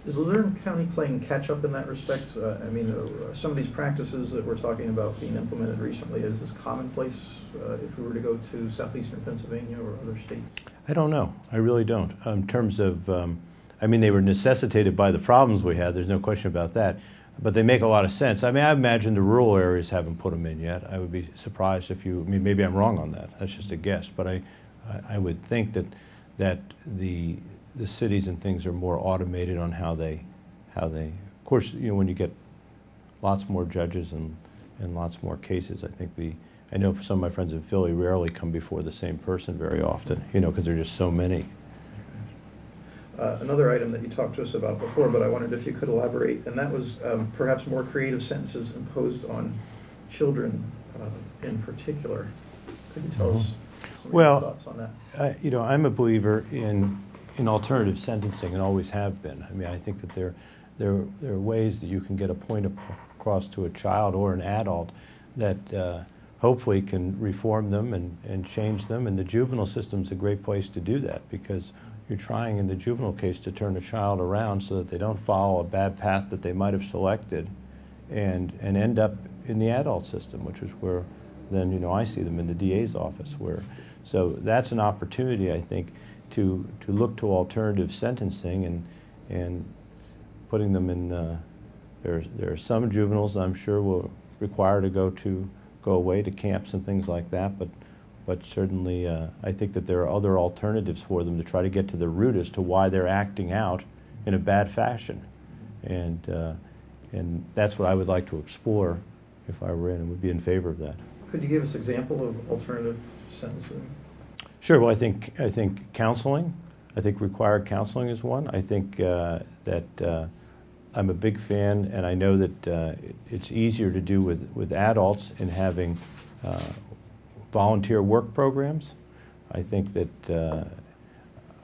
Is Laderne County playing catch-up in that respect? I mean, some of these practices that we're talking about being implemented recently, is this commonplace if we were to go to southeastern Pennsylvania or other states? I don't know. I really don't. In terms of, I mean, they were necessitated by the problems we had. There's no question about that. But they make a lot of sense. I mean, I imagine the rural areas haven't put them in yet. I would be surprised if you, I mean, maybe I'm wrong on that. That's just a guess. But I would think that the cities and things are more automated on how they, of course, you know, when you get lots more judges and lots more cases, I think I know for some of my friends in Philly rarely come before the same person very often, you know, because there are just so many. Another item that you talked to us about before, but I wondered if you could elaborate, and that was perhaps more creative sentences imposed on children in particular. Could you tell us some of your thoughts on that? You know, I'm a believer in alternative sentencing and always have been. I mean, I think that there are ways that you can get a point across to a child or an adult that hopefully can reform them and change them, and the juvenile system's a great place to do that, because you're trying in the juvenile case to turn a child around so that they don't follow a bad path that they might have selected and end up in the adult system, which is where then, you know, I see them in the DA's office. So that's an opportunity, I think, to look to alternative sentencing and putting them in, there are some juveniles I'm sure will require to go away to camps and things like that, but certainly I think that there are other alternatives for them to try to get to the root as to why they're acting out in a bad fashion. And that's what I would like to explore if I were in, and would be in favor of that. Could you give us an example of alternative sentencing? Sure. Well, I think counseling. I think required counseling is one. I think that I'm a big fan, and I know that it's easier to do with adults in having volunteer work programs. I think that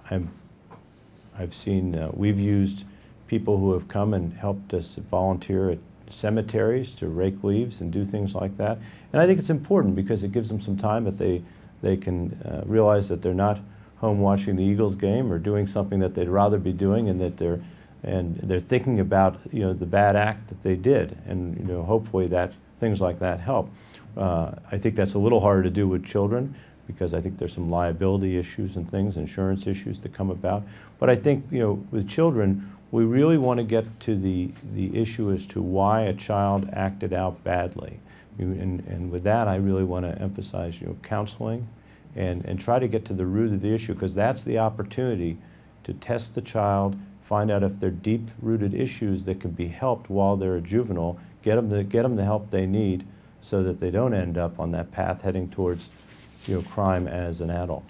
I've seen, we've used people who have come and helped us volunteer at cemeteries to rake leaves and do things like that. And I think it's important because it gives them some time that they can realize that they're not home watching the Eagles game or doing something that they'd rather be doing, and that they're thinking about, you know, the bad act that they did, and, you know, hopefully that things like that help. I think that's a little harder to do with children because I think there's some liability issues and things, insurance issues that come about. But I think, you know, with children, we really want to get to the issue as to why a child acted out badly. And with that, I really want to emphasize, you know, counseling and try to get to the root of the issue, because that's the opportunity to test the child, find out if they're deep-rooted issues that can be helped while they're a juvenile, get them the help they need so that they don't end up on that path heading towards, you know, crime as an adult.